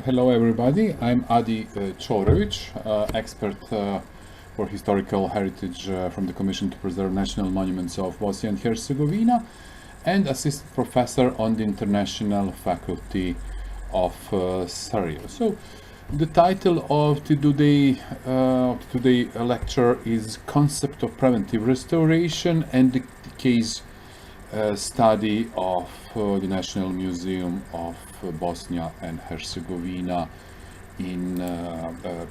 Hello everybody, I'm Adi Čorović, expert for historical heritage from the Commission to Preserve National Monuments of Bosnia and Herzegovina and assistant professor on the International Faculty of Sarajevo. So the title of today lecture is Concept of Preventive Restoration and the case study of the National Museum of Bosnia and Herzegovina in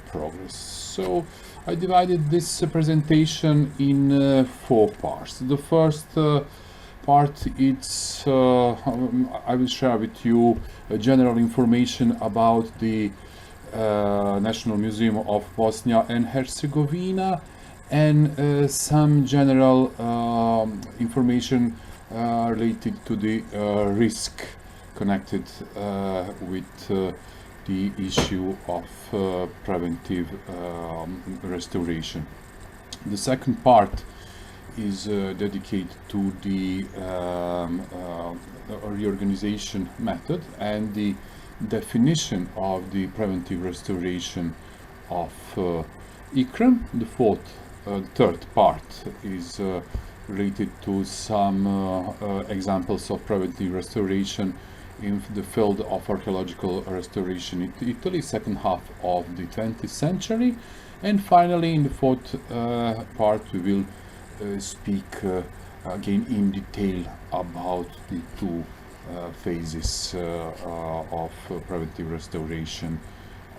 progress. So I divided this presentation in 4 parts. The first part, it's I will share with you general information about the National Museum of Bosnia and Herzegovina and some general information related to the risk connected with the issue of preventive restoration. The second part is dedicated to the reorganization method and the definition of the preventive restoration of ICRAM. The third part is related to some examples of preventive restoration in the field of archaeological restoration in Italy, second half of the 20th century. And finally, in the fourth part, we will speak again in detail about the 2 phases of preventive restoration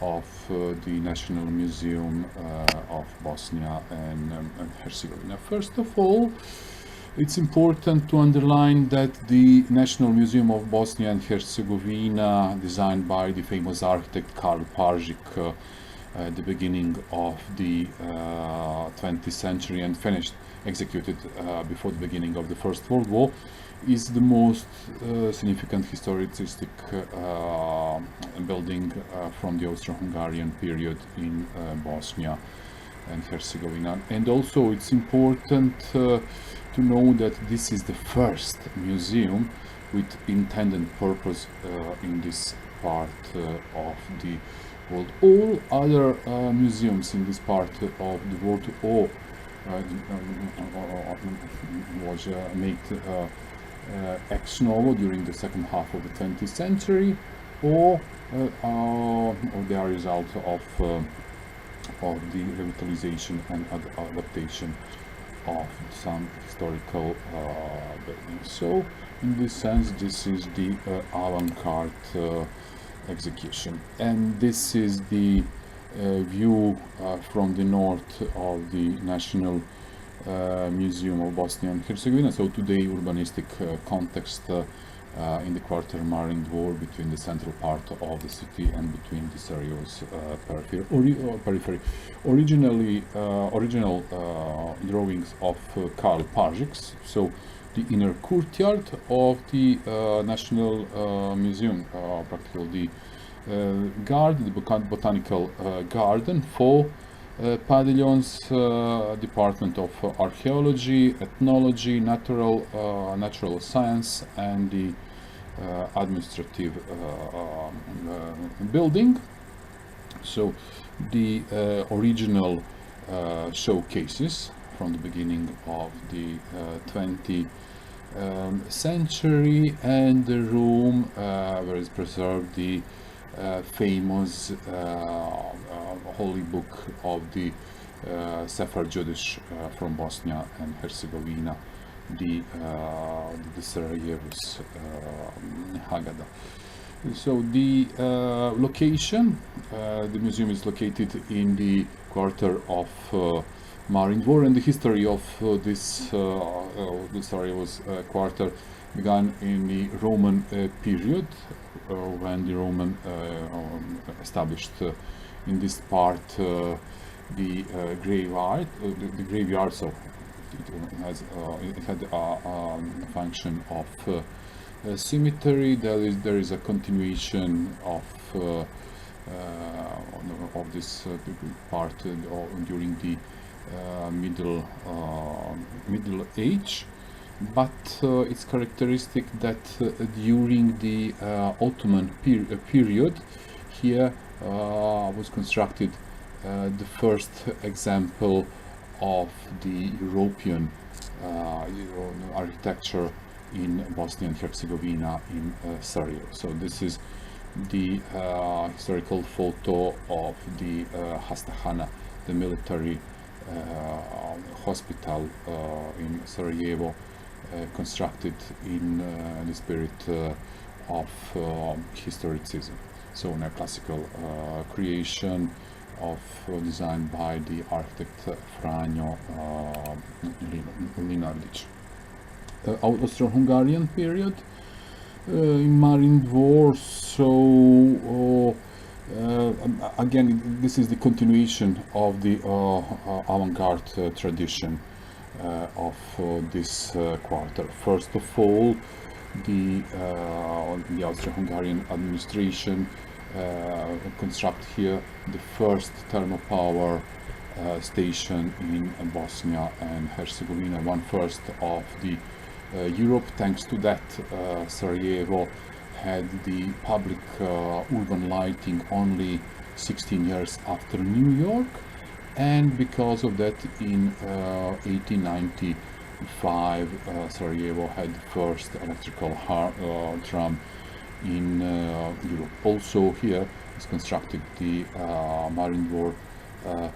of the National Museum of Bosnia and Herzegovina. First of all, it's important to underline that the National Museum of Bosnia and Herzegovina, designed by the famous architect Karl Pažić at the beginning of the 20th century and executed before the beginning of the First World War, is the most significant historicistic building from the Austro-Hungarian period in Bosnia and Herzegovina. And also it's important to know that this is the first museum with intended purpose in this part of the world. All other museums in this part of the world was made ex novo during the second half of the 20th century, or they are a result of the revitalization and adaptation of some historical buildings. So, in this sense, this is the avant-garde execution, and this is the view from the north of the National Museum of Bosnia and Herzegovina. So today urbanistic context in the quarter Marin Dvor, between the central part of the city and between the Sarajevo's periphery. Original drawings of Karl Pažić, so the inner courtyard of the National Museum, practically the garden, the botanical garden, 4 pavilions, Department of Archaeology, Ethnology, Natural Science, and the administrative building. So the original showcases from the beginning of the 20th century, and the room where is preserved the famous holy book of the Sefer Judish from Bosnia and Herzegovina, the Sarajevo's Haggadah. So the location, the museum is located in the quarter of Marin Dvor, and the history of this the Sarajevo's quarter began in the Roman period, when the Roman established in this part the graveyard. The graveyard, so it had a function of cemetery. There is a continuation of this part during the Middle Age, but it's characteristic that during the Ottoman period Here was constructed the first example of the European architecture in Bosnia and Herzegovina in Sarajevo. So this is the historical photo of the Hastahana, the military hospital in Sarajevo, constructed in the spirit of historicism. So neoclassical creation of designed by the architect Franjo Linardić. Austro-Hungarian period in Marin Dvor. So again, this is the continuation of the avant-garde tradition of this quarter. First of all, the Austro-Hungarian administration construct here the first thermal power station in Bosnia and Herzegovina, one first of the Europe. Thanks to that, Sarajevo had the public urban lighting only 16 years after New York, and because of that, in 1895, Sarajevo had the first electrical tram in Europe. Also here is constructed the Marin Dvor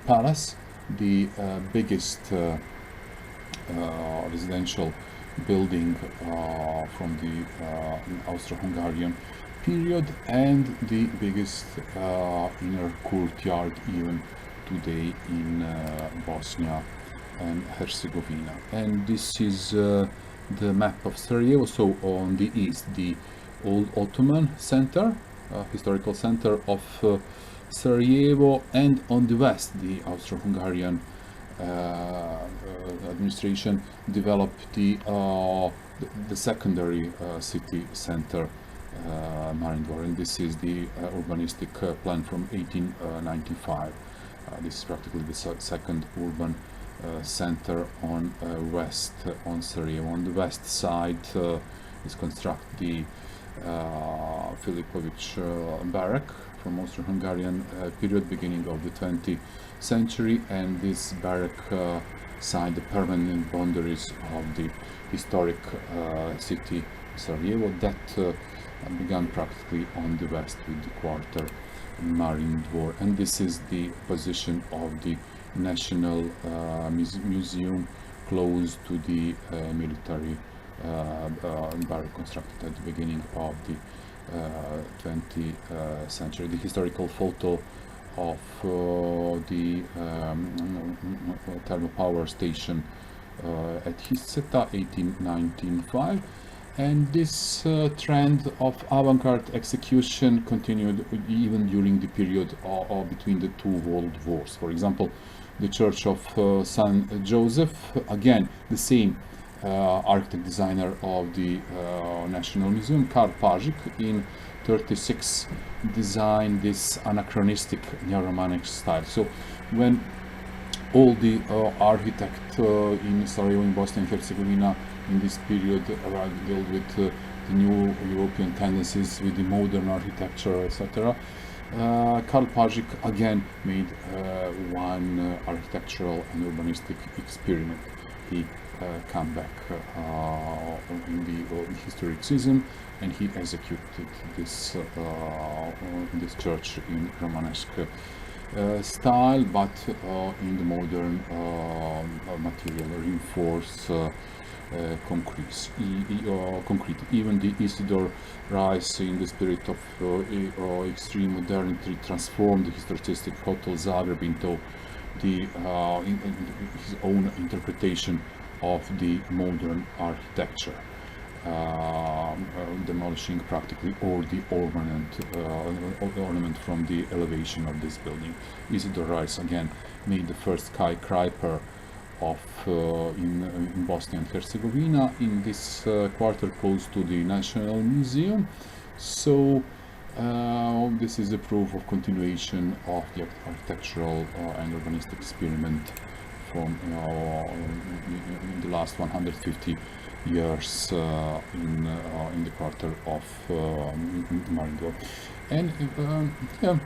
Palace, the biggest residential building from the Austro-Hungarian period, and the biggest inner courtyard even today in Bosnia and Herzegovina. And this is the map of Sarajevo. So on the east, the old Ottoman center, historical center of Sarajevo, and on the west, the Austro-Hungarian administration developed the secondary city center, Marin Dvor, and this is the urbanistic plan from 1895. This is practically the second urban center on west on Sarajevo. On the west side is constructed the Filipović barrack from Austro-Hungarian period, beginning of the 20th century, and this barrack signed the permanent boundaries of the historic city Sarajevo that began practically on the west with the quarter Marin Dvor. And this is the position of the National Museum close to the military barrack constructed at the beginning of the 20th century. The historical photo of the thermal power station at Hiseta, 1895, and this trend of avant-garde execution continued even during the period between the two world wars. For example, the Church of San Joseph, again the same architect designer of the National Museum, Karl Pažić, in 36 designed this anachronistic neo-Romanesque style. So when all the architects in Sarajevo, in Bosnia and Herzegovina in this period dealt with the new European tendencies, with the modern architecture, etc., Karl Pažić again made one architectural and urbanistic experiment. He came back in the historicism, and he executed this church in Romanesque style, but in the modern material, reinforced concrete. Even the Isidor Reis, in the spirit of extreme modernity, transformed the historicistic Hotel Zagreb into his own interpretation of the modern architecture, demolishing practically all the ornament from the elevation of this building. Isidor Reis again made the first skyscraper of in Bosnia and Herzegovina in this quarter close to the National Museum. So this is a proof of continuation of the architectural and urbanistic experiment from in the last 150 years in the quarter of Marindor. And yeah,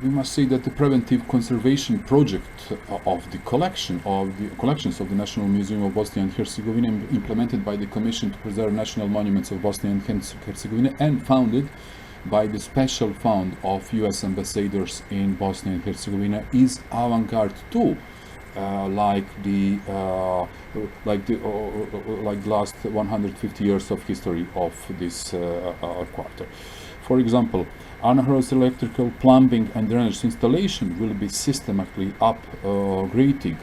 we must say that the preventive conservation project of the collections of the National Museum of Bosnia and Herzegovina, implemented by the Commission to Preserve National Monuments of Bosnia and Herzegovina and founded by the Special Fund of U.S. ambassadors in Bosnia and Herzegovina, is avant-garde too. Like the last 150 years of history of this quarter. For example, Arnahros electrical, plumbing and drainage installation will be systematically upgraded.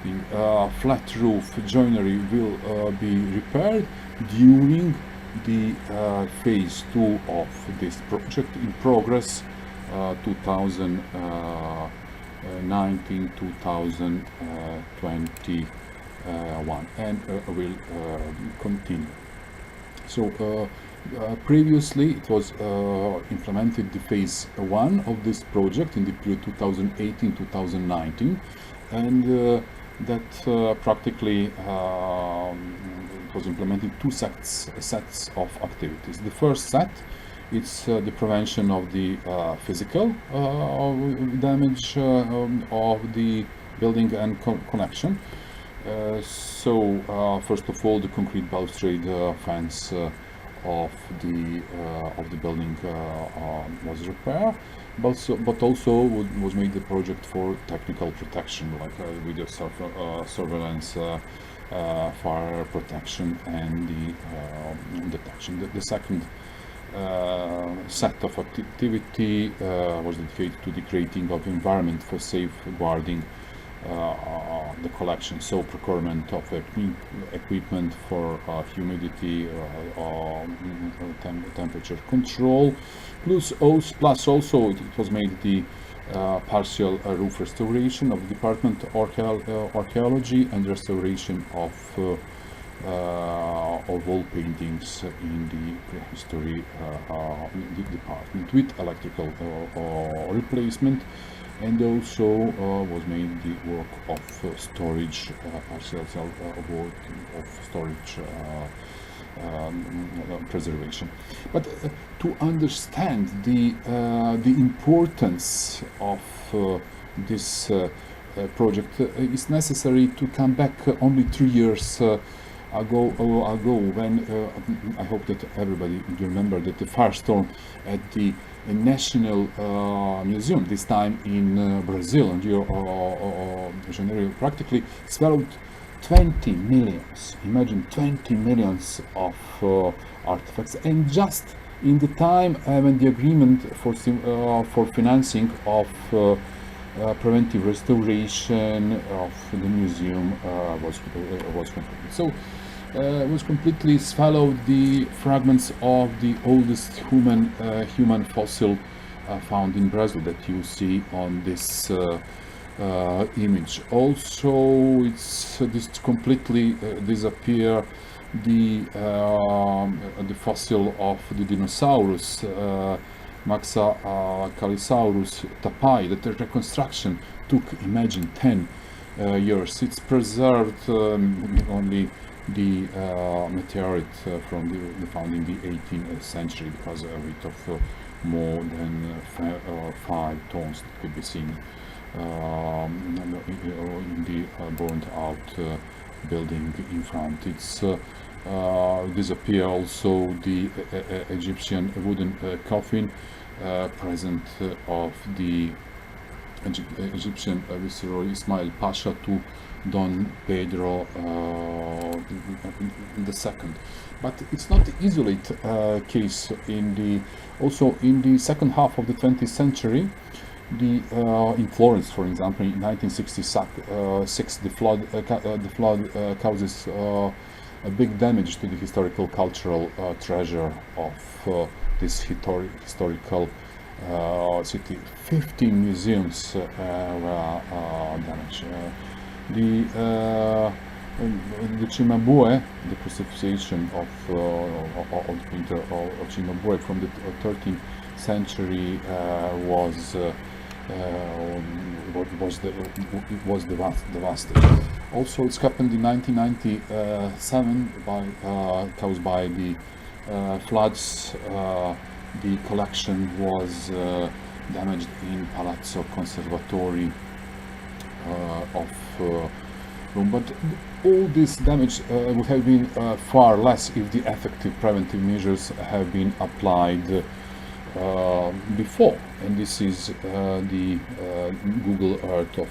The flat roof joinery will be repaired during the phase 2 of this project in progress, 2019-2021, and will continue. So previously it was implemented the phase 1 of this project in the period 2018-2019, and that practically it was implemented two sets of activities. The first set, it's the prevention of the physical damage of the building and connection. So first of all, the concrete balustrade fence of the building was repaired, but also was made the project for technical protection, like video surveillance, fire protection, and the detection. The second set of activity was dedicated to the creating of environment for safeguarding the collection, so procurement of equipment for humidity, temperature control, plus also it was made the partial roof restoration of the Department of Archaeology and restoration of wall paintings in the prehistory department with electrical replacement. And also was made the work of storage, partial work of storage preservation. But to understand the importance of this project, it's necessary to come back only 3 years ago, when I hope that everybody remember that the firestorm at the National Museum, this time in Brazil, and Rio de Janeiro, practically swallowed 20 millions. Imagine 20 millions of artifacts, and just in the time when the agreement for financing of preventive restoration of the museum was completed. So was completely swallowed the fragments of the oldest human fossil found in Brazil that you see on this image. Also, this completely disappear the fossil of the dinosaurus Maxacalisaurus tapai. That the reconstruction took, imagine, 10 years. It's preserved only the meteorite from the found in the 18th century, because a weight of more than 5 tons that could be seen in the burned out building in front. It's disappear also the Egyptian wooden coffin present of the Egyptian viceroy Ismail Pasha to Don Pedro II. But it's not the isolated case. Also in the second half of the 20th century, in Florence, for example, in 1966, the flood causes a big damage to the historical cultural treasure of this historical city. 15 museums were damaged. The Cimabue, the crucifixion of the painter of Cimabue from the 13th century was devastated. Also, it's happened in 1997 caused by the floods. The collection was damaged in Palazzo Conservatori of Rome, but all this damage would have been far less if the effective preventive measures have been applied before. And this is the Google Earth of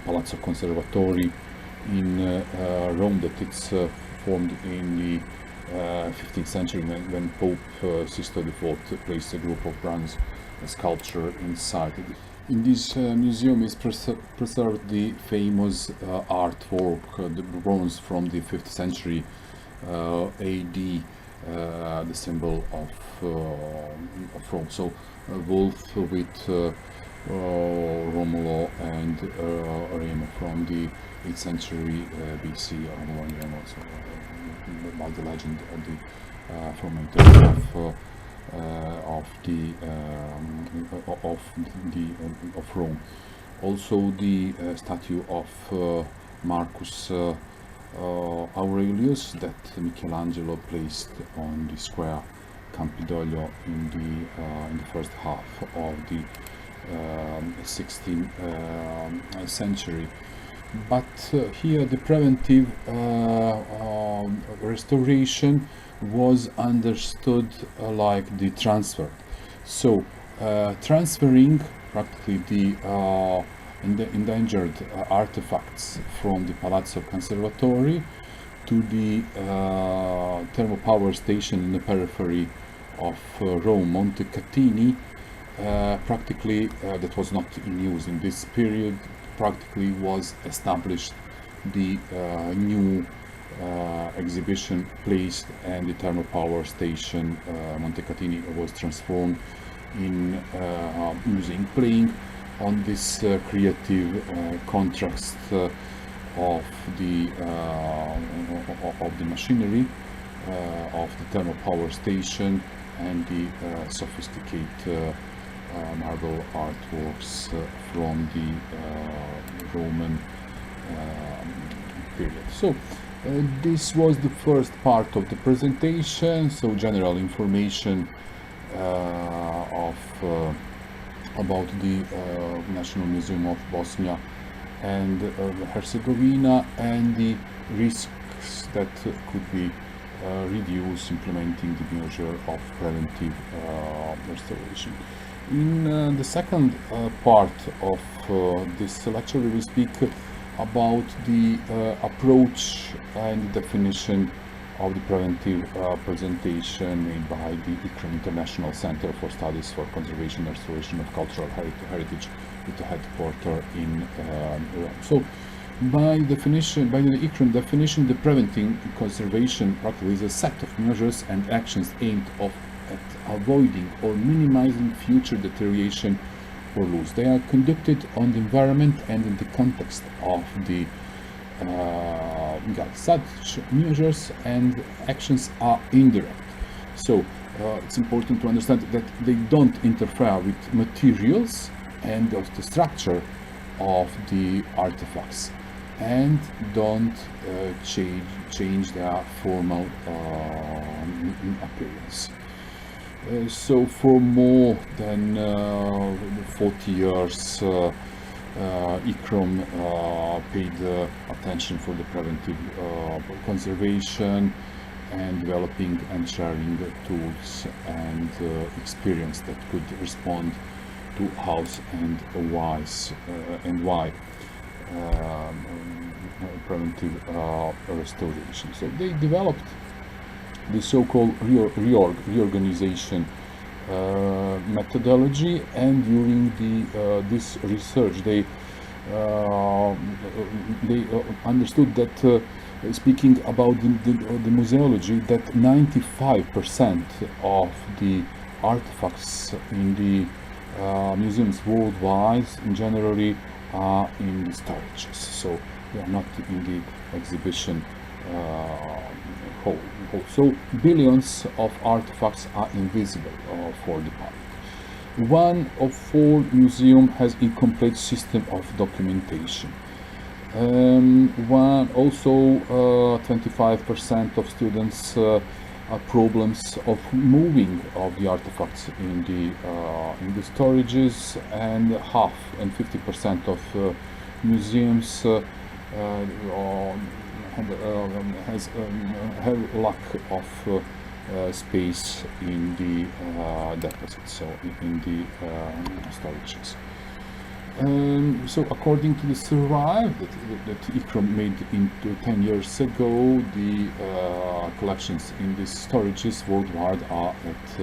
Palazzo Conservatori in Rome, that it's formed in the 15th century when Pope Sisto IV placed a group of bronze sculpture inside. In this museum is preserved the famous artwork, the bronze from the 5th century AD, the symbol of Rome. So a wolf with Romulo and Remo from the 8th century BC, Romulo and Remo, so, about the legend of the fermenter of Rome. Also, the statue of Marcus Aurelius that Michelangelo placed on the square Campidoglio in the first half of the 16th century. But here the preventive restoration was understood like the transfer. So transferring practically the endangered artifacts from the Palazzo Conservatori to the thermal power station in the periphery of Rome, Monte Catini, practically that was not in use in this period, practically was established the new exhibition placed, and the thermal power station Monte Catini was transformed in using, playing on this creative contrast of the machinery of the thermal power station and the sophisticated marble artworks from the Roman period. So this was the first part of the presentation, so general information about the National Museum of Bosnia and Herzegovina and the risks that could be reduced implementing the measure of preventive restoration. In the second part of this lecture, we will speak about the approach and the definition of the preventive presentation made by the ICRAM International Center for Studies for Conservation and Restoration of Cultural Heritage, with the headquarters in Rome. So, by the ICRAM definition, the preventive conservation practically is a set of measures and actions aimed at avoiding or minimizing future deterioration or loss. They are conducted on the environment and in the context of the such measures and actions are indirect. So it's important to understand that they don't interfere with materials and of the structure of the artifacts, and don't change their formal appearance. So for more than 40 years, ICRAM paid attention for the preventive conservation and developing and sharing tools and experience that could respond to hows and why preventive restoration. So they developed the so-called reorganization methodology, and during this research they understood that speaking about the museology, that 95% of the artifacts in the museums worldwide generally are in the storages, so they are not in the exhibition hall. So billions of artifacts are invisible for the public. One of 4 museums has incomplete system of documentation. Also, 25% of students have problems of moving of the artifacts in the storages, and 50% of museums have lack of space in the deposits, so in the storages. So according to the survey that ICROM made into 10 years ago, the collections in these storages worldwide are at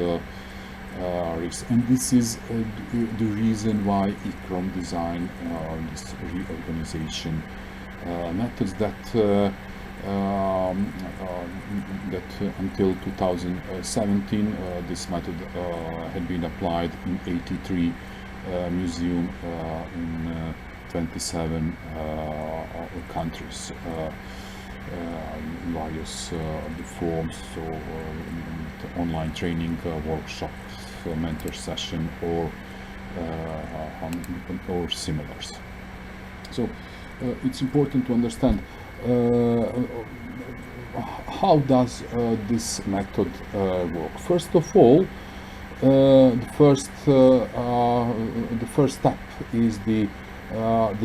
risk, and this is the reason why ICROM designed this reorganization methods that until 2017 this method had been applied in 83 museum in 27 countries, various the forms, so online training, workshops, mentor session, or similars. So it's important to understand how does this method work. First of all, the first step is the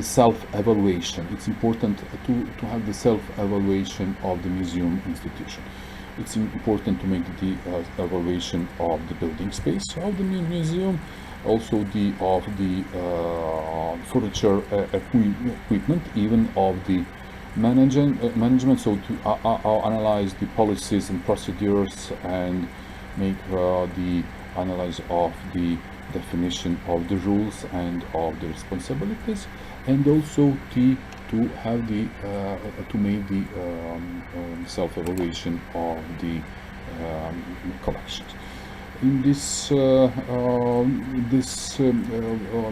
self-evaluation. It's important to have the self-evaluation of the museum institution. It's important to make the evaluation of the building space of the museum, also of the furniture equipment, even of the management, so to analyze the policies and procedures and make the analysis of the definition of the rules and of the responsibilities, and also to have the to make the self-evaluation of the collections. In this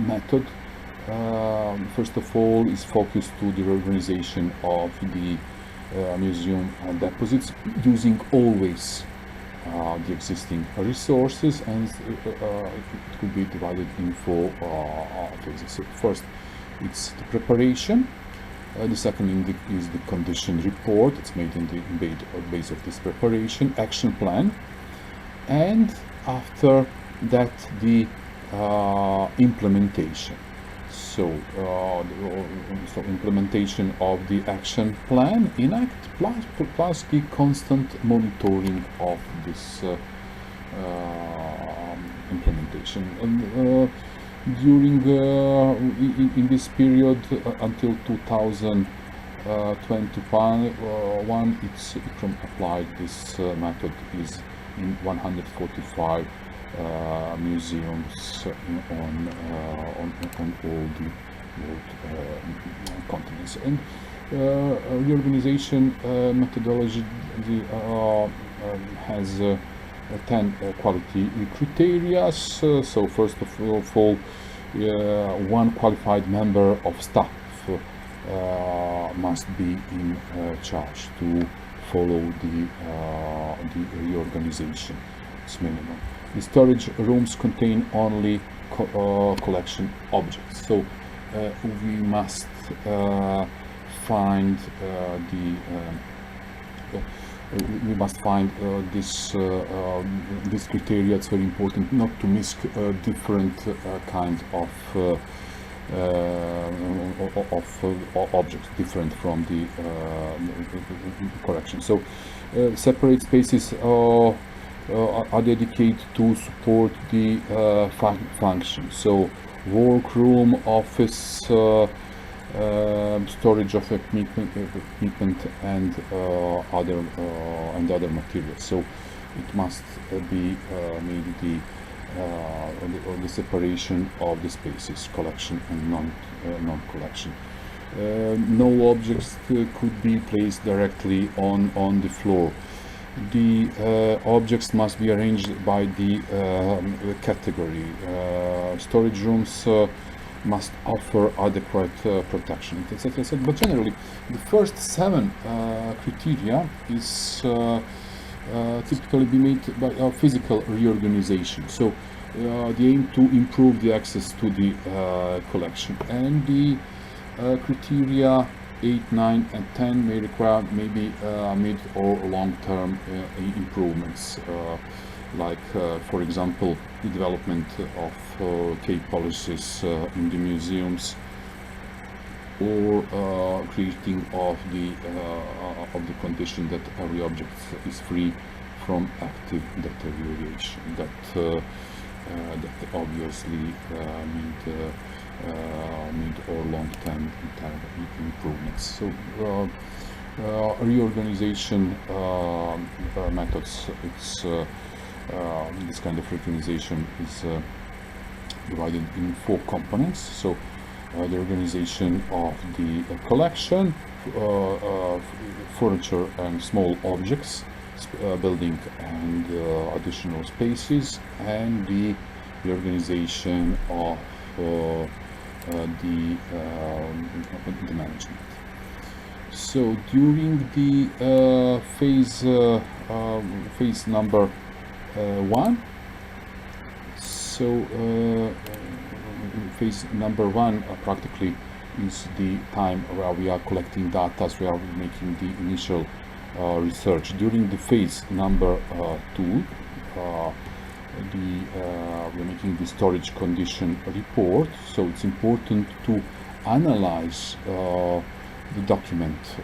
method, first of all, is focused to the reorganization of the museum deposits, using always the existing resources, and it could be divided in four phases. So first, it's the preparation. The second is the condition report. It's made in the base of this preparation, action plan, and after that the implementation. So, implementation of the action plan in act plus the constant monitoring of this implementation. And during in this period until 2021, it's applied. This method is in 145 museums on all the world continents. And reorganization methodology has 10 quality criteria. So first of all, one qualified member of staff must be in charge to follow the reorganization. It's minimum. The storage rooms contain only collection objects, so we must find this criteria. It's very important not to mix different kind of objects different from the collection. So separate spaces are dedicated to support the function. So workroom, office, storage of equipment and other materials. So it must be made the separation of the spaces, collection and non-collection. No objects could be placed directly on the floor. The objects must be arranged by the category. Storage rooms must offer adequate protection, etc. But generally, the first 7 criteria is typically be made by physical reorganization. So the aim to improve the access to the collection, and the criteria 8, 9, and 10 may require maybe mid or long-term improvements, like, for example, the development of cave policies in the museums, or creating of the condition that every object is free from active deterioration. That obviously mid or long-term improvements. So reorganization methods. It's this kind of reorganization is divided in 4 components. So the organization of the collection, furniture and small objects, building and additional spaces, and the organization of the management. So during the phase number 1, phase number 1 practically is the time where we are collecting data, we are making the initial research. During the phase number 2, we are making the storage condition report. So it's important to analyze the document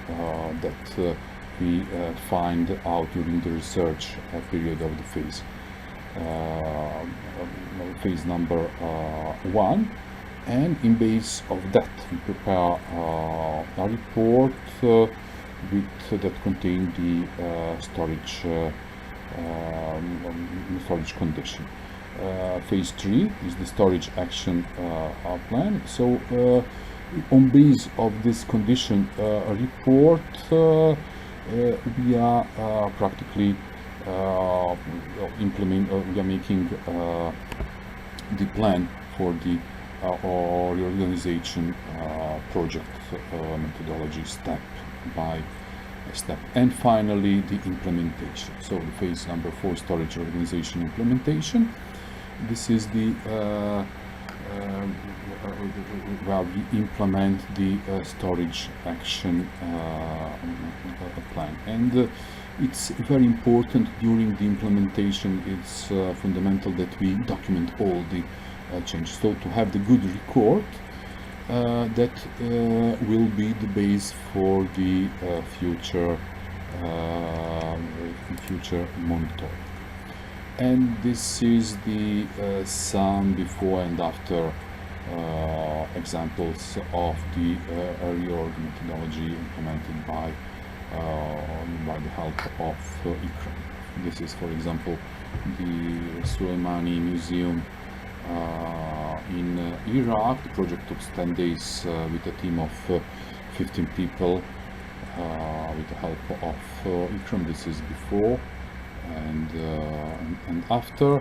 that we find out during the research period of the phase number 1, and in base of that we prepare a report that contain the storage condition. Phase 3 is the storage action plan. So on base of this condition report, we are practically we are making the plan for the reorganization project methodology step by step, and finally the implementation. So the phase number 4, storage organization implementation. This is the where we implement the storage action plan, and it's very important during the implementation. It's fundamental that we document all the changes, so to have the good record that will be the base for the future monitoring. And this is the some before and after examples of the reorg methodology implemented by the help of ICRAM. This is, for example, the Soleimani Museum in Iraq. The project took 10 days with a team of 15 people with the help of ICRAM. This is before and after,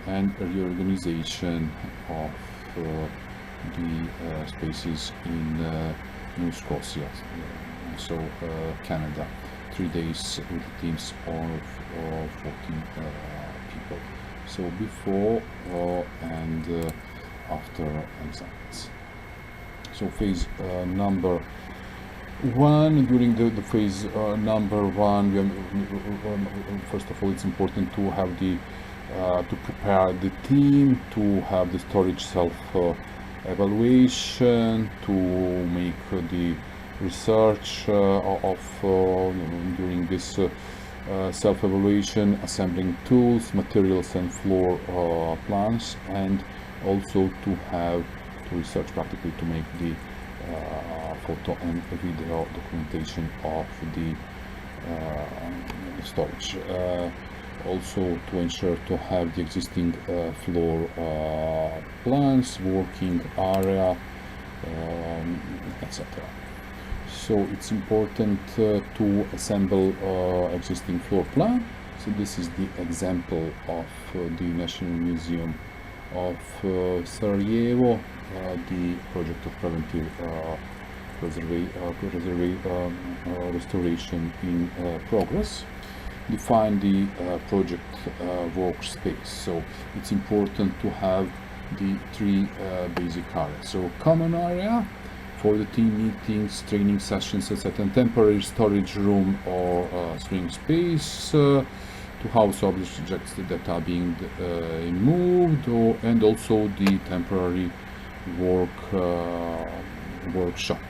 and a reorganization of the spaces in New Scotia, so Canada. 3 days with teams of 14 people. So before and after exams. So phase number 1. During the phase number 1, first of all, it's important to have the to prepare the team, to have the storage self evaluation, to make the research of during this self-evaluation, assembling tools, materials and floor plans, and also to have to research practically to make the photo and video documentation of the storage. Also to ensure to have the existing floor plans, working area, etc. So it's important to assemble existing floor plan. So this is the example of the National Museum of Sarajevo, the project of preventive restoration in progress. Define the project workspace. So it's important to have the 3 basic areas. So common area for the team meetings, training sessions, etc. Temporary storage room or swing space to house objects that are being moved, and also the temporary workshop.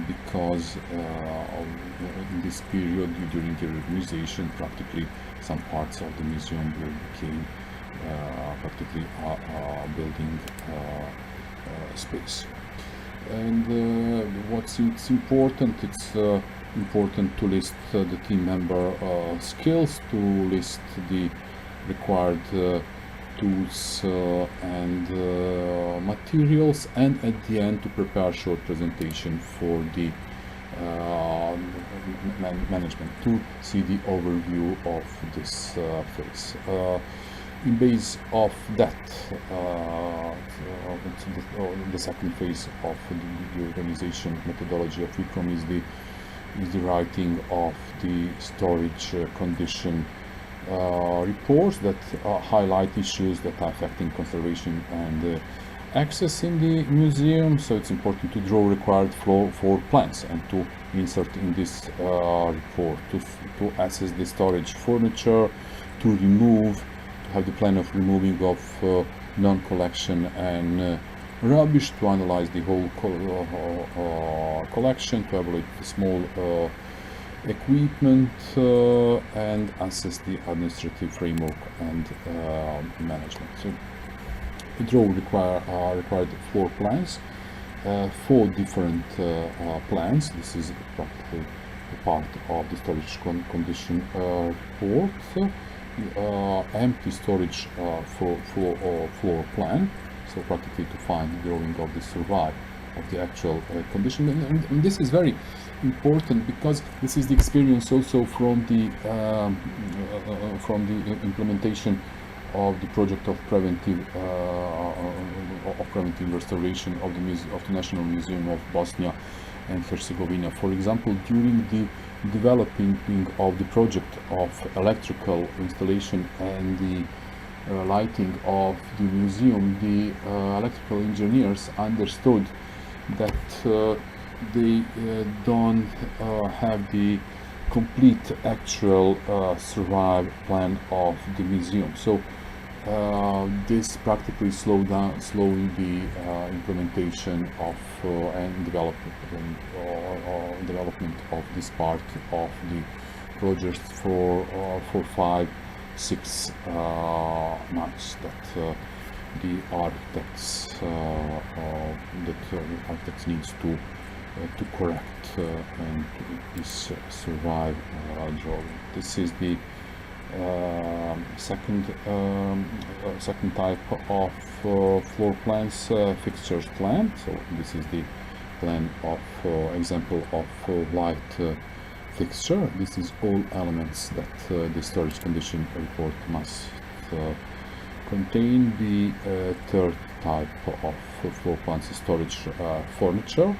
Because in this period, during the reorganization, practically some parts of the museum became practically building space. And what's important, it's important to list the team member skills, to list the required tools and materials, and at the end to prepare a short presentation for the management to see the overview of this phase. In base of that, the second phase of the organization methodology of ICROM is the writing of the storage condition reports that highlight issues that are affecting conservation and access in the museum. So it's important to draw required floor plans and to insert in this report to assess the storage furniture, to have the plan of removing of non-collection and rubbish, to analyze the whole collection, to evaluate the small equipment, and assess the administrative framework and management. So to draw required floor plans, 4 different plans. This is practically a part of the storage condition report. Empty storage floor plan, so practically to find the drawing of the survive of the actual condition, and this is very important because this is the experience also from the implementation of the project of preventive restoration of the National Museum of Bosnia and Herzegovina. For example, during the developing of the project of electrical installation and the lighting of the museum, the electrical engineers understood that they don't have the complete actual survive plan of the museum. So this practically slowing the implementation of and development of this part of the project for 5-6 months that the architects needs to correct and this survive drawing. This is the second type of floor plans, fixtures plan. So this is the plan of example of light fixture. This is all elements that the storage condition report must contain. The third type of floor plans is storage furniture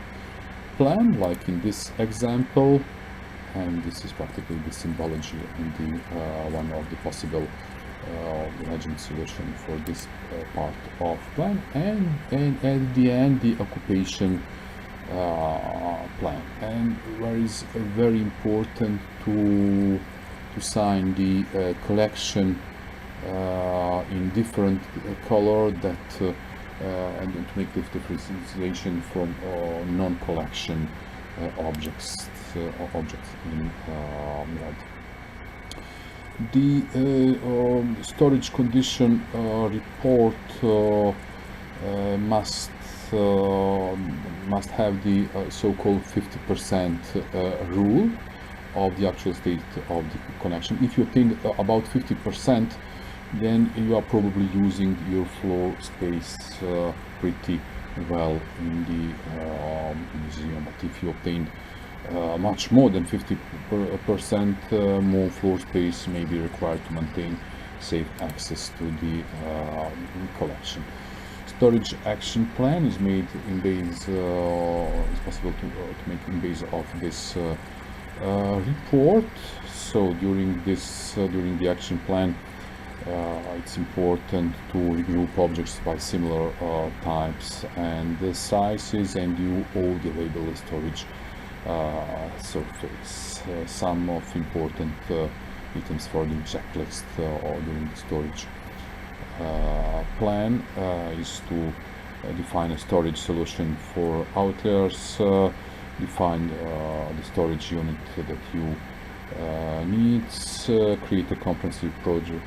plan, like in this example, and this is practically the symbology and the one of the possible legend solution for this part of plan, and at the end the occupation plan, and where is very important to sign the collection in different color that and to make the differentiation from non-collection objects in red. The storage condition report must have the so-called 50% rule of the actual state of the connection. If you obtain about 50%, then you are probably using your floor space pretty well in the museum. But if you obtain much more than 50%, more floor space may be required to maintain safe access to the collection. Storage action plan is made in base. It's possible to make in base of this report. So during the action plan, it's important to regroup objects by similar types and the sizes, and you audio label the storage surface. Some of important items for the checklist or during the storage plan is to define a storage solution for outliers, define the storage unit that you needs, create a comprehensive project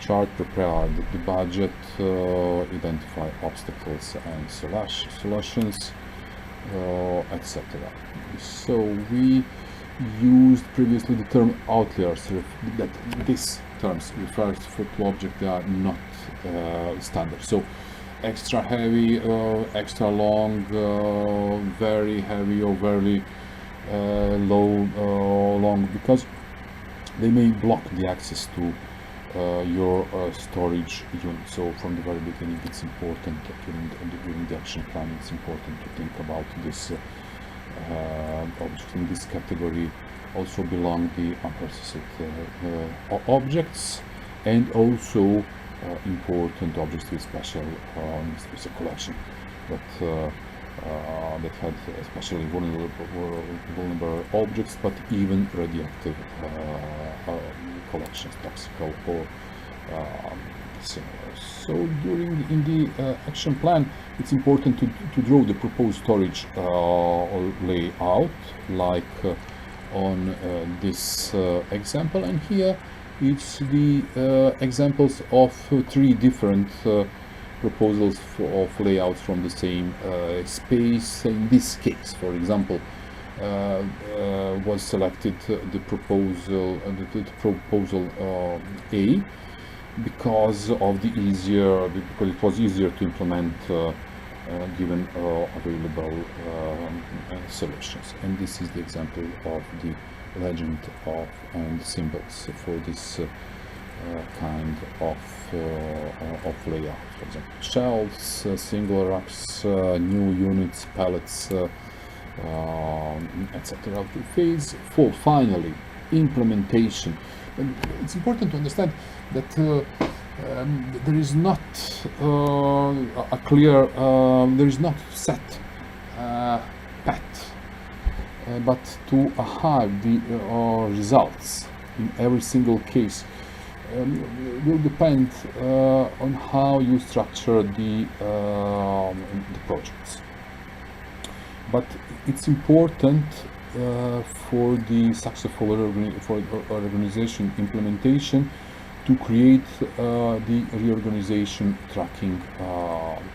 chart, prepare the budget, identify obstacles and solutions, etc. So we used previously the term outliers, that these terms refers to objects that are not standard. So extra heavy, extra long, very heavy or very long, because they may block the access to your storage unit. So from the very beginning, it's important during the action plan, it's important to think about this object. In this category also belong the unprocessed objects, and also important objects with special collection, but that had especially vulnerable objects, but even radioactive collections, toxical or similar. So in the action plan, it's important to draw the proposed storage layout, like on this example, and here it's the examples of three different proposals of layouts from the same space. In this case, for example, was selected the proposal A because it was easier to implement given available solutions. And this is the example of the legend of and symbols for this kind of layout. For example, shelves, single racks, new units, pallets, etc. Phase 4, finally, implementation. And it's important to understand that there is not a clear, there is not set path, but to hide the results in every single case will depend on how you structure the projects. But it's important for the successful organization implementation to create the reorganization tracking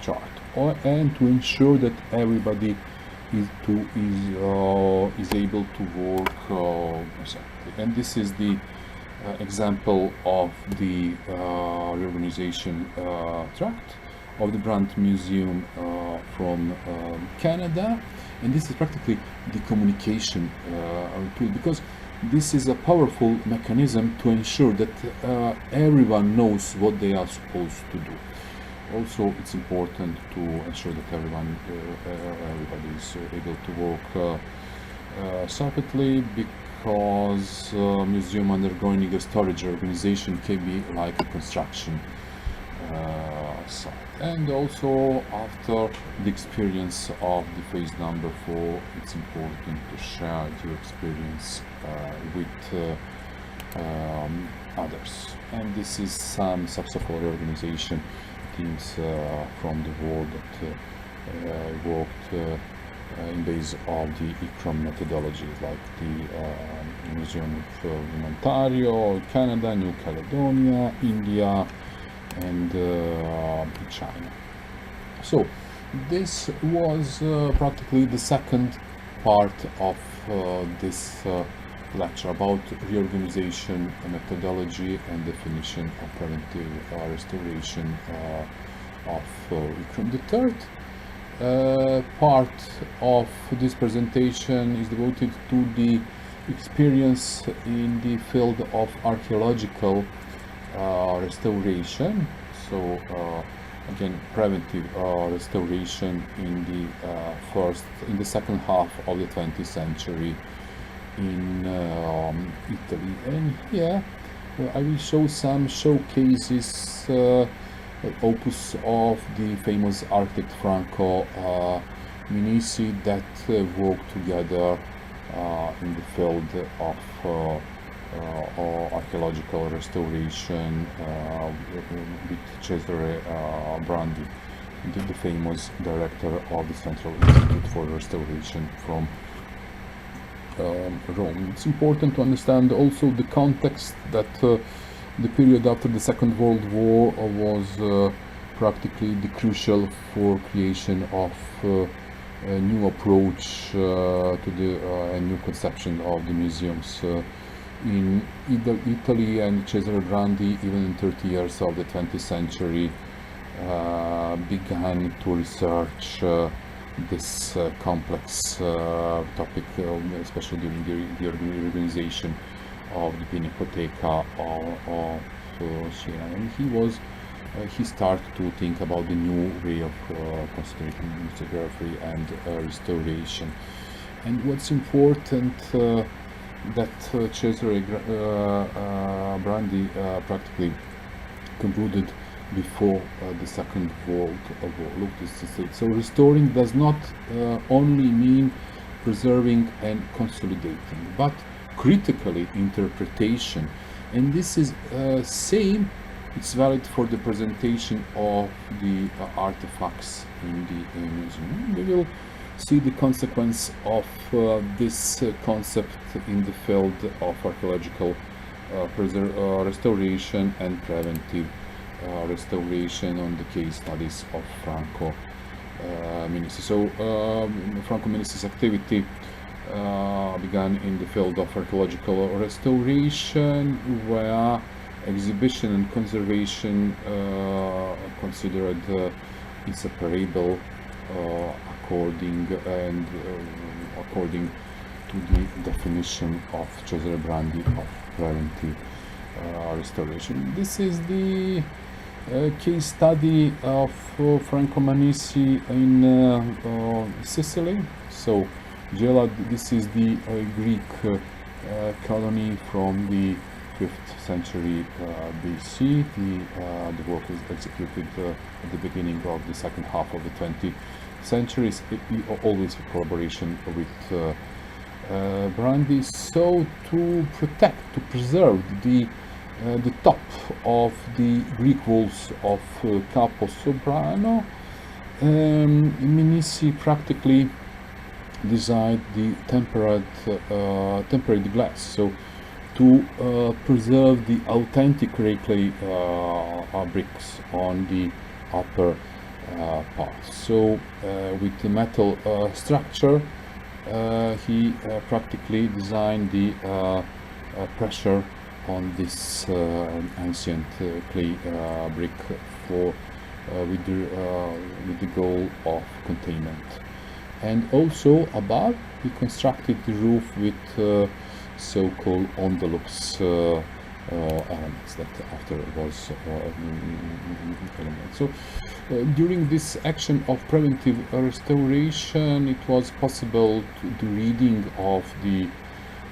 chart, and to ensure that everybody is able to work exactly. And this is the example of the reorganization tract of the Brand Museum from Canada. And this is practically the communication tool, because this is a powerful mechanism to ensure that everyone knows what they are supposed to do. Also, it's important to ensure that everybody is able to work separately, because museum undergoing a storage organization can be like a construction site. And also, after the experience of the phase number 4, it's important to share your experience with others. And this is some successful reorganization teams from the world that worked in base of the ICROM methodology, like the Museum in Ontario, Canada, New Caledonia, India, and China. So this was practically the second part of this lecture about reorganization methodology and definition of preventive restoration of ICROM. The third part of this presentation is devoted to the experience in the field of archaeological restoration. So again, preventive restoration in the second half of the 20th century in Italy. And here I will show some showcases, opus of the famous architect Franco Minisi that worked together in the field of archaeological restoration with Cesare Brandi, the famous director of the Central Institute for Restoration from Rome. It's important to understand also the context that the period after the Second World War was practically the crucial for creation of a new approach to the a new conception of the museums in Italy, and Cesare Brandi, even in 30 years of the 20th century, began to research this complex topic, especially during the reorganization of the Pinacoteca of Siena, and he started to think about the new way of considering lithography and restoration. And what's important that Cesare Brandi practically concluded before the Second World War. So restoring does not only mean preserving and consolidating, but critically interpretation. And this is same. It's valid for the presentation of the artifacts in the museum. We will see the consequence of this concept in the field of archaeological restoration and preventive restoration on the case studies of Franco Minisi. So Franco Minisi's activity began in the field of archaeological restoration, where exhibition and conservation considered inseparable according to the definition of Cesare Brandi of preventive restoration. This is the case study of Franco Minisi in Sicily. So Gela, this is the Greek colony from the 5th century BC. The work is executed at the beginning of the second half of the 20th century, always in collaboration with Brandi. So to preserve the top of the Greek walls of Capo Sobrano, Minisi practically designed the tempered glass, so to preserve the authentic clay bricks on the upper part. So with the metal structure, he practically designed the pressure on this ancient clay brick for with the goal of containment. And also above, he constructed the roof with so-called on-the-looks elements that after was implemented. So during this action of preventive restoration, it was possible to do reading of the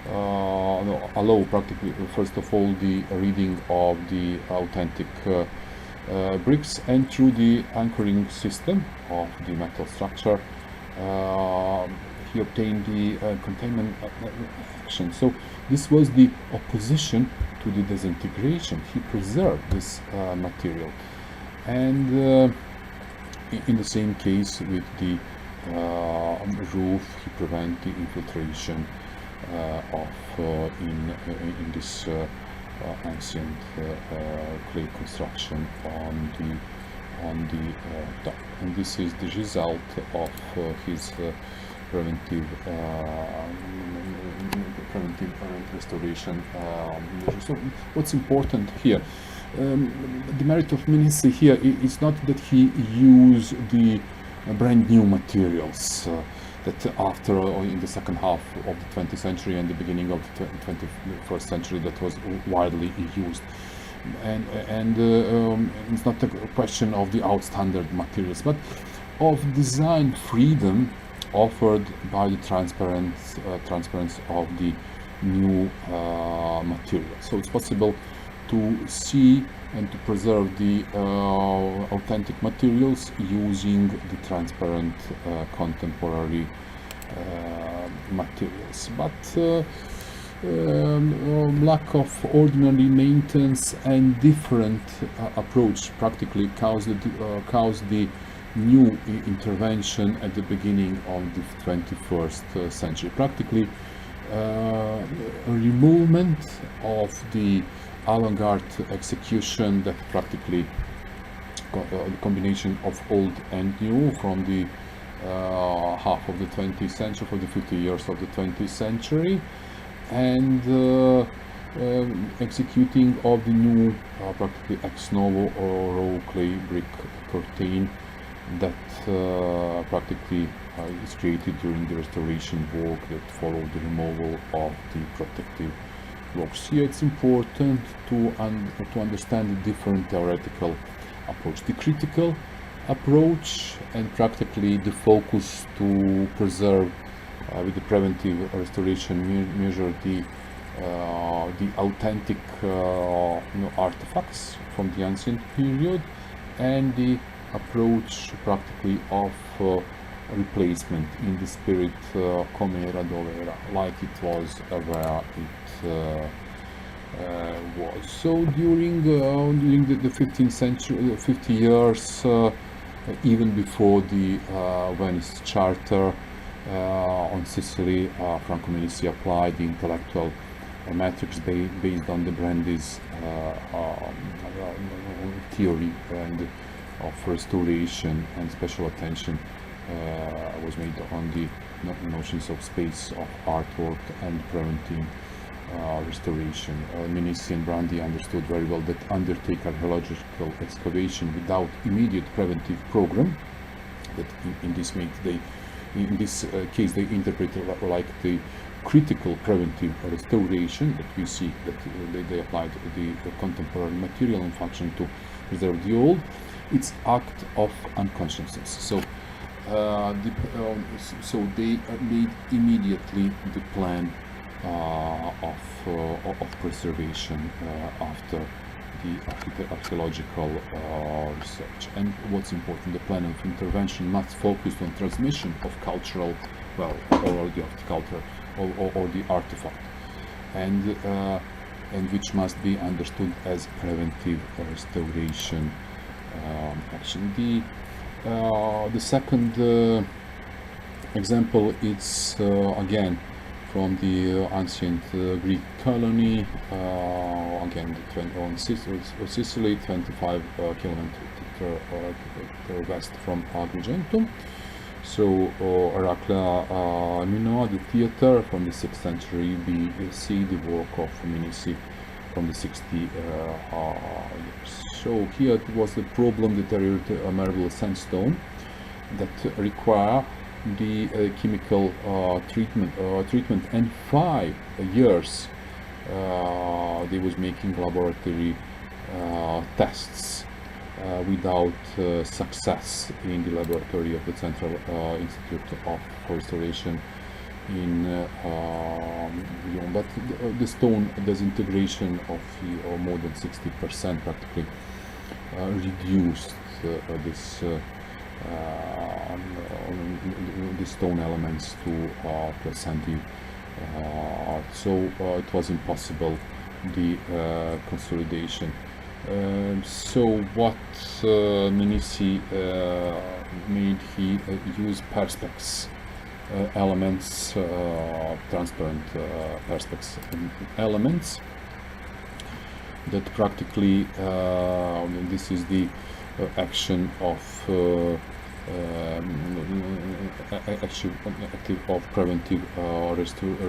allow practically first of all the reading of the authentic bricks, and through the anchoring system of the metal structure he obtained the containment action. So this was the opposition to the disintegration. He preserved this material, and in the same case with the roof, he prevented the infiltration of in this ancient clay construction on the top. And this is the result of his preventive restoration measures. So what's important here, the merit of Minisi here is not that he used the brand new materials that after in the second half of the 20th century and the beginning of the 21st century that was widely used. And it's not a question of the outstandard materials, but of design freedom offered by the transparency of the new material. So it's possible to see and to preserve the authentic materials using the transparent contemporary materials. But lack of ordinary maintenance and different approach practically caused the new intervention at the beginning of the 21st century. Practically a removal of the avant-garde execution that practically the combination of old and new from the half of the 20th century, for the 50 years of the 20th century, and executing of the new practically ex novo or raw clay brick curtain that practically is created during the restoration work that followed the removal of the protective blocks. Here it's important to understand the different theoretical approach, the critical approach, and practically the focus to preserve with the preventive restoration measure the authentic artifacts from the ancient period, and the approach practically of replacement in the spirit com'era dov'era, like it was where it was. So during the 15th century, 50 years, even before the Venice Charter on Sicily, Franco Medici applied the intellectual metrics based on the Brande's theory and of restoration, and special attention was made on the notions of space, of artwork, and preventive restoration. Medici and Brandy understood very well that undertake archaeological excavation without immediate preventive program, that in this case they interpreted like the critical preventive restoration that we see, that they applied the contemporary material and function to preserve the old. It's act of unconsciousness. So they made immediately the plan of preservation after the archaeological research. And what's important, the plan of intervention must focus on transmission of cultural, or the horticulture, or the artifact, and which must be understood as preventive restoration action. The second example is again from the ancient Greek colony, again on Sicily, 25 kilometers west from Agrigentum. So Heraclea Minoa, the theater from the 6th century BC, the work of Medici from the 60 years. So here it was the problem that there is a marble sandstone that require the chemical treatment, and 5 years they was making laboratory tests without success in the laboratory of the Central Institute of Restoration in Lyon. But the stone disintegration of more than 60% practically reduced this the stone elements to sandy art. So it was impossible the consolidation. So what Medici made, he used perspex elements, transparent perspex elements that practically this is the action of active of preventive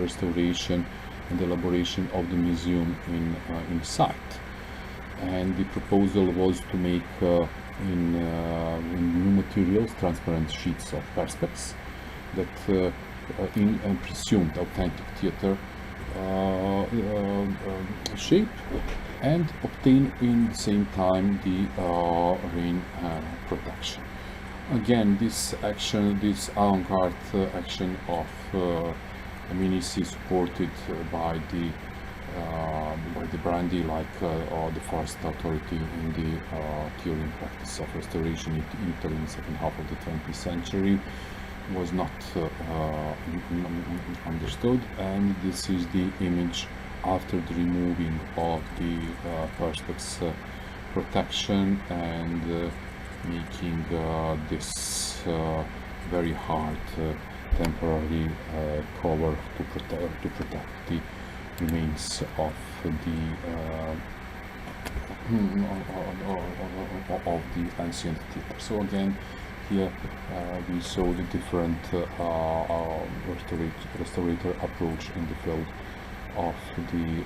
restoration and elaboration of the museum in site. And the proposal was to make in new materials transparent sheets of perspex that in presumed authentic theater shape, and obtain in the same time the rain protection. Again, this action, this avant-garde action of Medici, supported by the by the Brandy, like the first authority in the theory and practice of restoration in Italy in the second half of the 20th century, was not understood. And this is the image after the removing of the perspex protection and making this very hard temporary cover to protect the remains of the ancient theater. So again, here we saw the different restorator approach in the field of the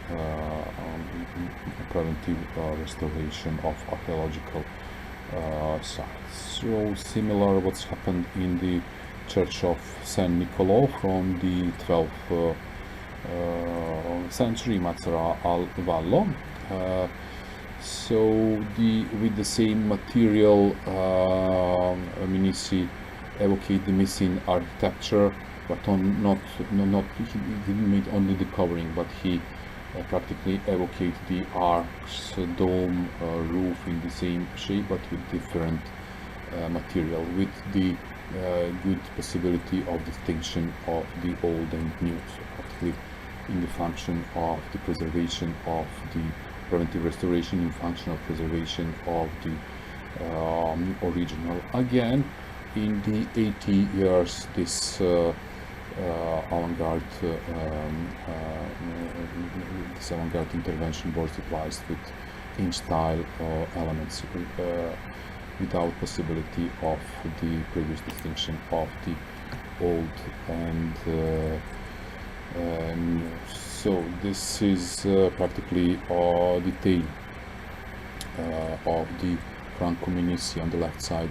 preventive restoration of archaeological sites. So similar what's happened in the Church of San Nicolò from the 12th century, Mazzara al Vallo. So with the same material, Minici evocate the missing architecture, but he didn't make only the covering, but he practically evocate the arcs, dome, roof in the same shape, but with different material, with the good possibility of distinction of the old and new, so practically in the function of the preservation of the preventive restoration, in function of preservation of the original. Again, in the 80 years, this avant-garde intervention was replaced with in-style elements without possibility of the previous distinction of the old and new. So this is practically a detail of the Franco Minici on the left side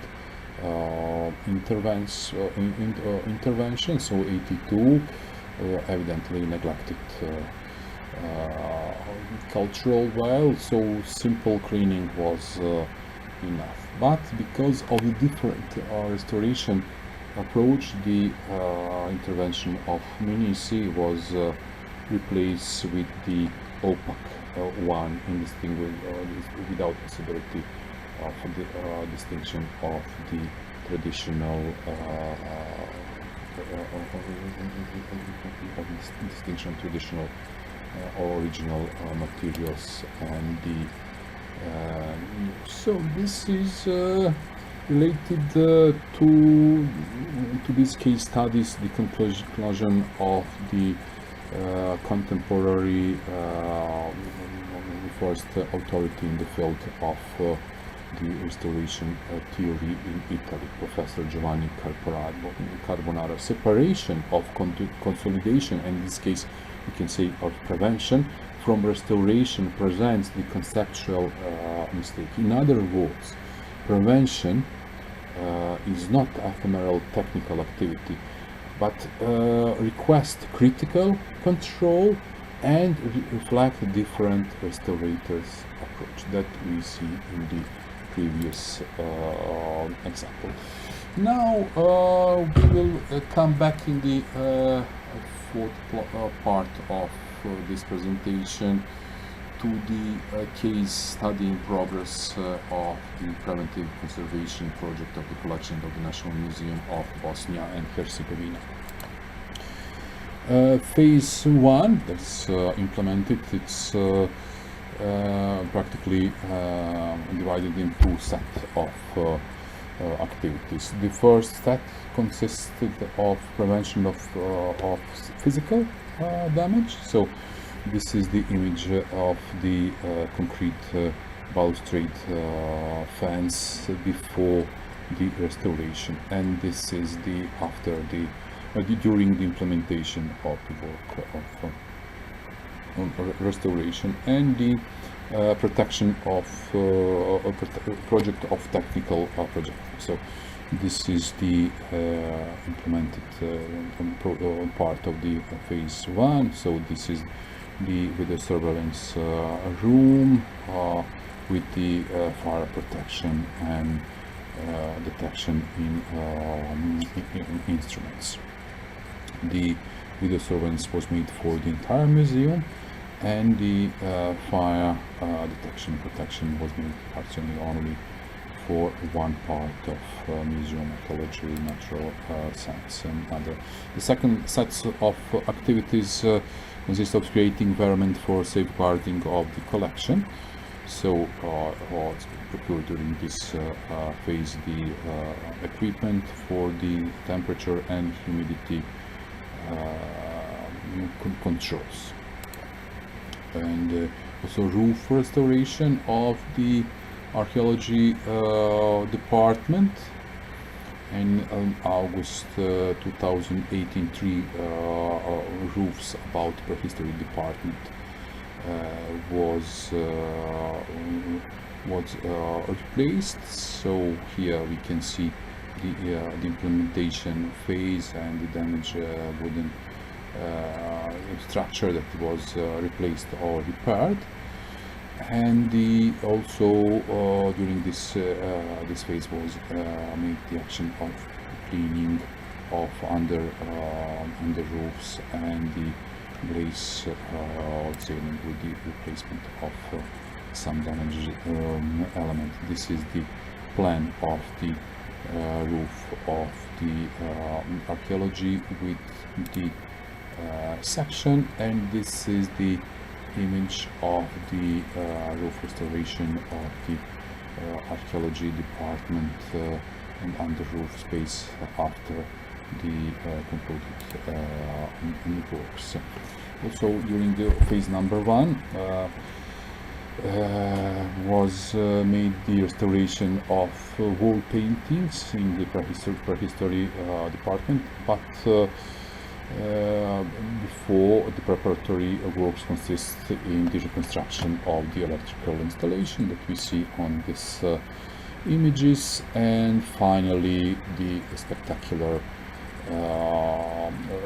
intervention. So 82 evidently neglected cultural well, so simple cleaning was enough. But because of the different restoration approach, the intervention of Minici was replaced with the opaque one, without possibility of the distinction of the traditional original materials and the so this is related to these case studies, the conclusion of the contemporary first authority in the field of the restoration theory in Italy, Professor Giovanni Carbonaro. Separation of consolidation, and in this case we can say of prevention, from restoration presents the conceptual mistake. In other words, prevention is not ephemeral technical activity, but request critical control and reflect different restorators' approach that we see in the previous example. Now we will come back in the fourth part of this presentation to the case study in progress of the preventive conservation project of the collection of the National Museum of Bosnia and Herzegovina. Phase 1 that's implemented, it's practically divided in two sets of activities. The first set consisted of prevention of physical damage. So this is the image of the concrete balustrade fence before the restoration, and this is the after the during the implementation of the work of restoration, and the protection of project of technical project. So this is the implemented part of the phase 1. So this is with the surveillance room with the fire protection and detection in instruments. The video surveillance was made for the entire museum, and the fire detection protection was made partially only for one part of museum archaeology, natural science, and other. The second set of activities consists of creating environment for safeguarding of the collection. So procure during this phase the equipment for the temperature and humidity controls, and also roof restoration of the archaeology department. And in August 2018, three roofs about prehistory department was replaced. So here we can see the implementation phase and the damaged wooden structure that was replaced or repaired. And also during this phase was made the action of cleaning of under roofs and the glaze sealing with the replacement of some damaged element. This is the plan of the roof of the archaeology with the section, and this is the image of the roof restoration of the archaeology department and under roof space after the concluded works. Also during the phase number 1 was made the restoration of wall paintings in the prehistory department, but before the preparatory works consist in the reconstruction of the electrical installation that we see on this images, and finally the spectacular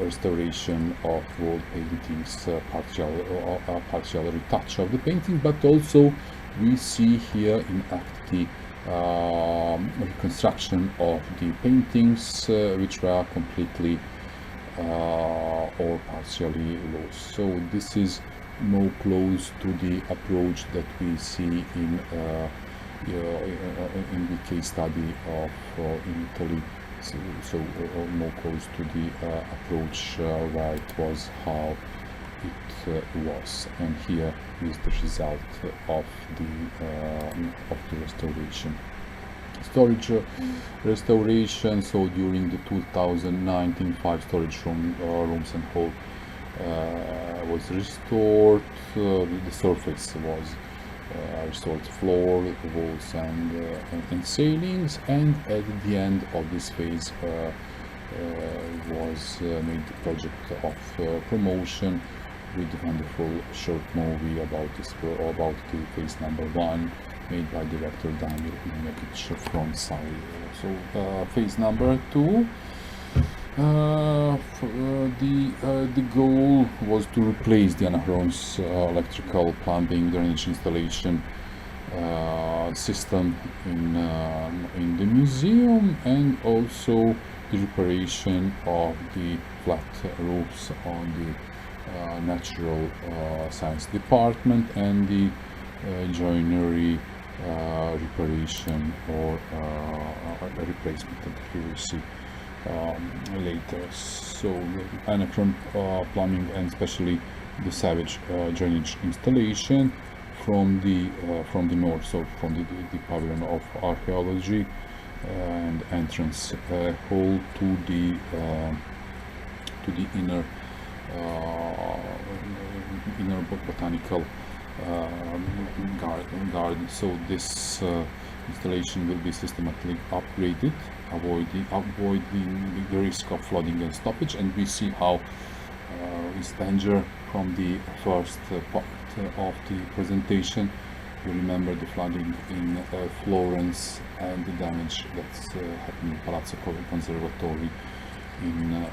restoration of wall paintings, partial retouch of the painting, but also we see here in act the reconstruction of the paintings which were completely or partially lost. So this is more close to the approach that we see in the case study of in Italy. So more close to the approach where it was, how it was, and here is the result of the restoration. Storage restoration. So during the 2019, 5 storage rooms and hall was restored. The surface was restored, floor, walls, and ceilings. And at the end of this phase was made the project of promotion with a wonderful short movie about the phase number 1, made by director Damir Imekic from Sarajevo. So phase number 2, the goal was to replace the Anachron's electrical, plumbing, drainage installation system in the museum, and also the reparation of the flat roofs on the natural science department, and the joinery reparation or replacement that we will see later. So the Anachron plumbing, and especially the Savage drainage installation from the north, so from the pavilion of archaeology and entrance hall to the inner botanical garden. So this installation will be systematically upgraded, avoiding the risk of flooding and stoppage. And we see how is danger from the first part of the presentation. You remember the flooding in Florence and the damage that's happened in Palazzo Conservatory in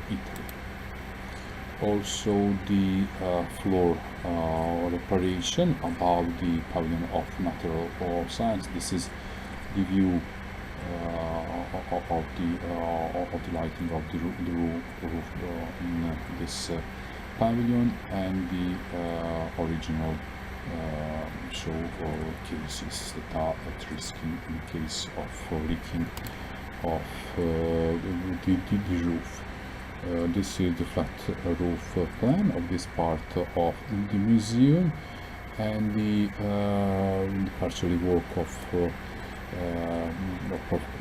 Italy. Also the floor reparation above the pavilion of natural or science. This is the view of the lighting of the roof in this pavilion and the original show cases that are at risk in case of leaking of the roof. This is the flat roof plan of this part of the museum, and the partially work of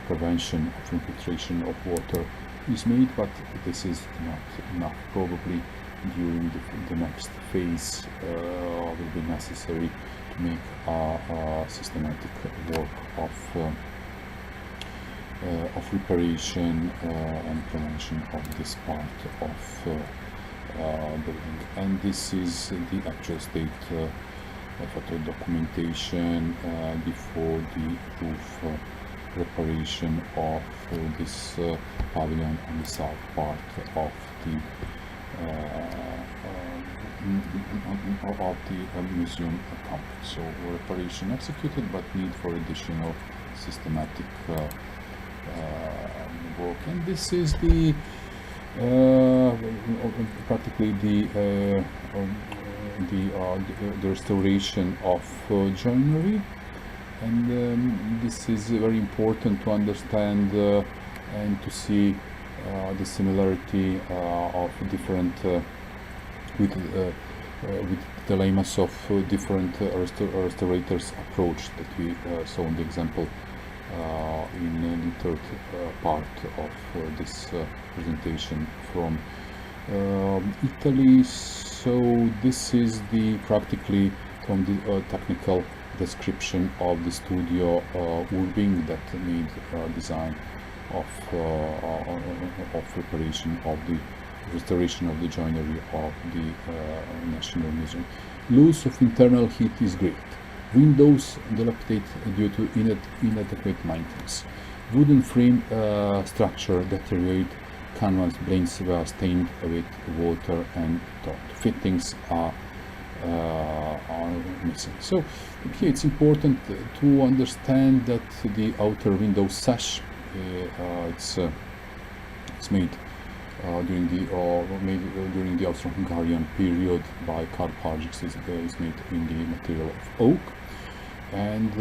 prevention of infiltration of water is made, but this is not enough. Probably during the next phase will be necessary to make a systematic work of reparation and prevention of this part of building. And this is the actual state photo documentation before the roof reparation of this pavilion on the south part of the museum complex. So reparation executed, but need for additional systematic work. And this is the practically the restoration of joinery, and this is very important to understand and to see the similarity of different with dilemmas of different restorators approach that we saw in the example in the third part of this presentation from Italy. So this is the practically from the technical description of the studio Urbing that made design of preparation of the restoration of the joinery of the National Museum. Loss of internal heat is great. Windows dilapidate due to inadequate maintenance. Wooden frame structure deteriorate. Canvas blinds were stained with water and dirt. Fittings are missing. So here it's important to understand that the outer window sash it's made during the Austro-Hungarian period by Karl Pargiks. Is made in the material of oak, and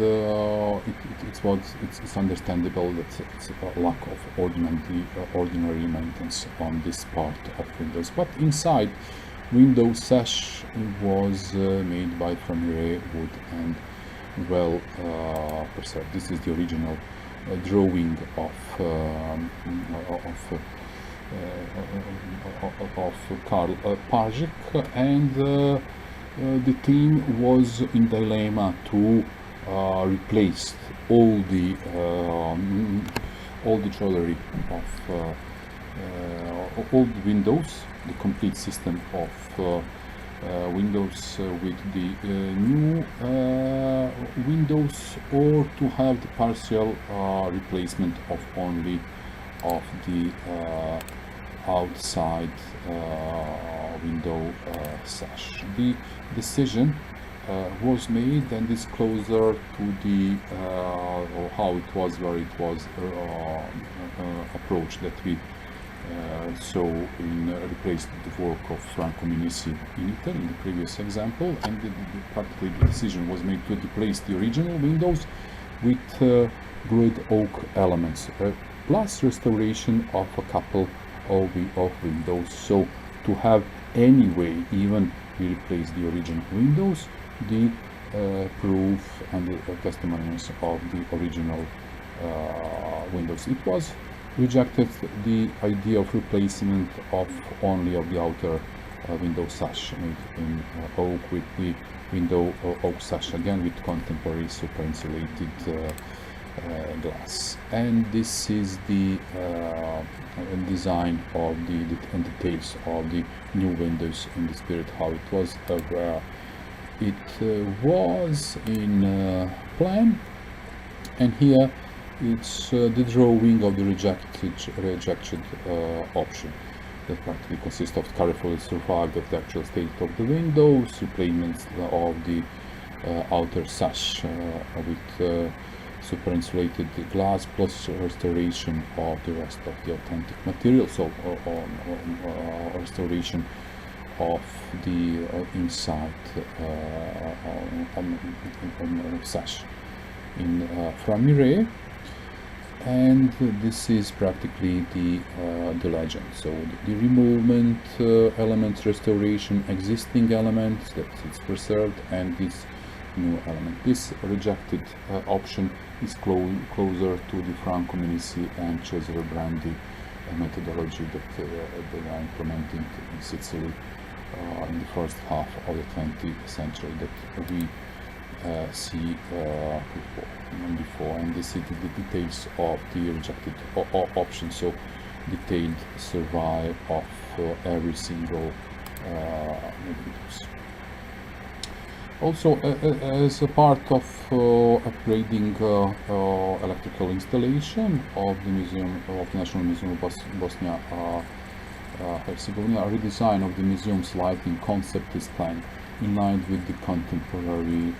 it's understandable that it's a lack of ordinary maintenance on this part of windows. But inside, window sash was made by Framire wood and well preserved. This is the original drawing of Karl Pargik, and the team was in dilemma to replace all the jewelry of all the windows, the complete system of windows with the new windows, or to have the partial replacement of only of the outside window sash. The decision was made, and is closer to the or how it was, where it was approach that we saw in replaced the work of Franco Minisi in Italy in the previous example, and practically the decision was made to replace the original windows with glued oak elements, plus restoration of a couple of windows. So to have anyway, even we replace the original windows, the proof and the testimonials of the original windows. It was rejected the idea of replacement of only of the outer window sash made in oak with the window oak sash, again with contemporary super insulated glass. And this is the design of the and details of the new windows in the spirit how it was was in plan. And here it's the drawing of the rejected option that practically consists of carefully survived of the actual state of the windows, replacement of the outer sash with super insulated glass, plus restoration of the rest of the authentic material. So restoration of the inside sash in Framire, and this is practically the legend. So the removement elements, restoration, existing elements that it's preserved, and this new element. This rejected option is closer to the Franco Minisi and Cesare Brandi methodology that they are implementing in Sicily in the first half of the 20th century that we see before, and this is the details of the rejected option. So detailed survey of every single negatives. Also, as a part of upgrading electrical installation of the Museum of the National Museum of Bosnia Herzegovina, a redesign of the museum's lighting concept is planned in line with the contemporary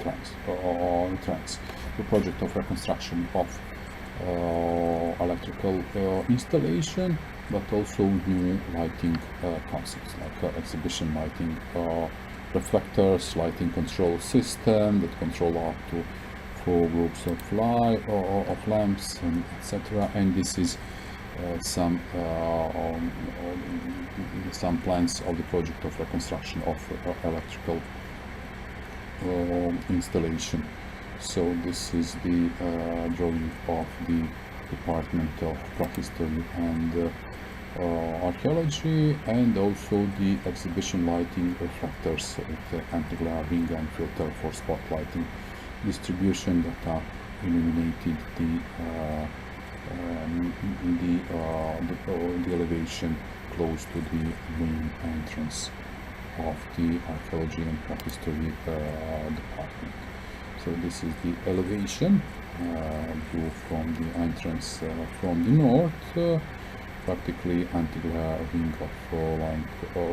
trends. The project of reconstruction of electrical installation, but also new lighting concepts like exhibition lighting, reflectors, lighting control system that control up to 4 groups of lamps, and etc. And this is some plans of the project of reconstruction of electrical installation. So this is the drawing of the Department of Prehistory and Archaeology, and also the exhibition lighting reflectors with anti-glare ring and filter for spotlighting, distribution that are illuminated the elevation close to the main entrance of the Archaeology and Prehistory department. So this is the elevation view from the entrance from the north, practically anti-glare ring of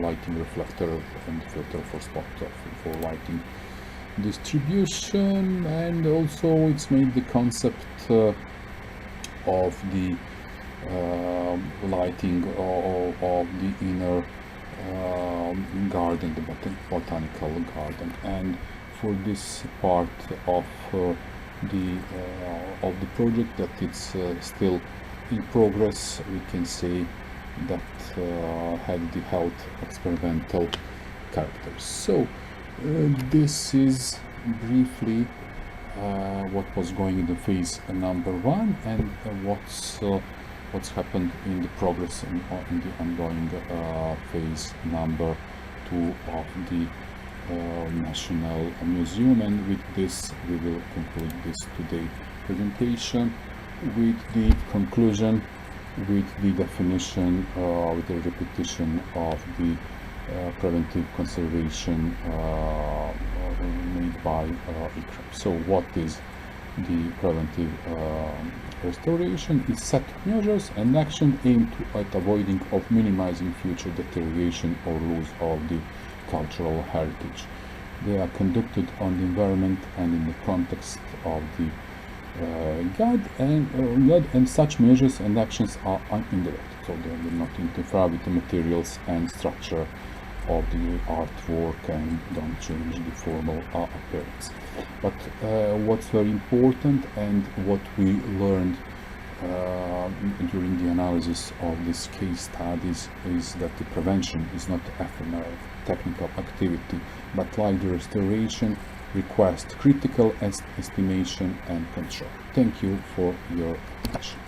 lighting reflector and filter for spot for lighting distribution, and also it's made the concept of the lighting of the inner garden, the botanical garden. And for this part of the project that it's still in progress, we can say that had the health experimental characters. So this is briefly what was going in the phase number 1, and what's happened in the progress in the ongoing phase number 2 of the National Museum. And with this we will conclude this today presentation with the conclusion, with the definition, with the repetition of the preventive conservation made by ICRAM. So what is the preventive restoration? Is set measures and action aimed at avoiding of minimizing future deterioration or loss of the cultural heritage. They are conducted on the environment and in the context of the God, and such measures and actions are indirect, so they will not interfere with the materials and structure of the artwork and don't change the formal appearance. But what's very important, and what we learned during the analysis of these case studies, is that the prevention is not ephemeral technical activity, but like the restoration requires critical estimation and control. Thank you for your attention.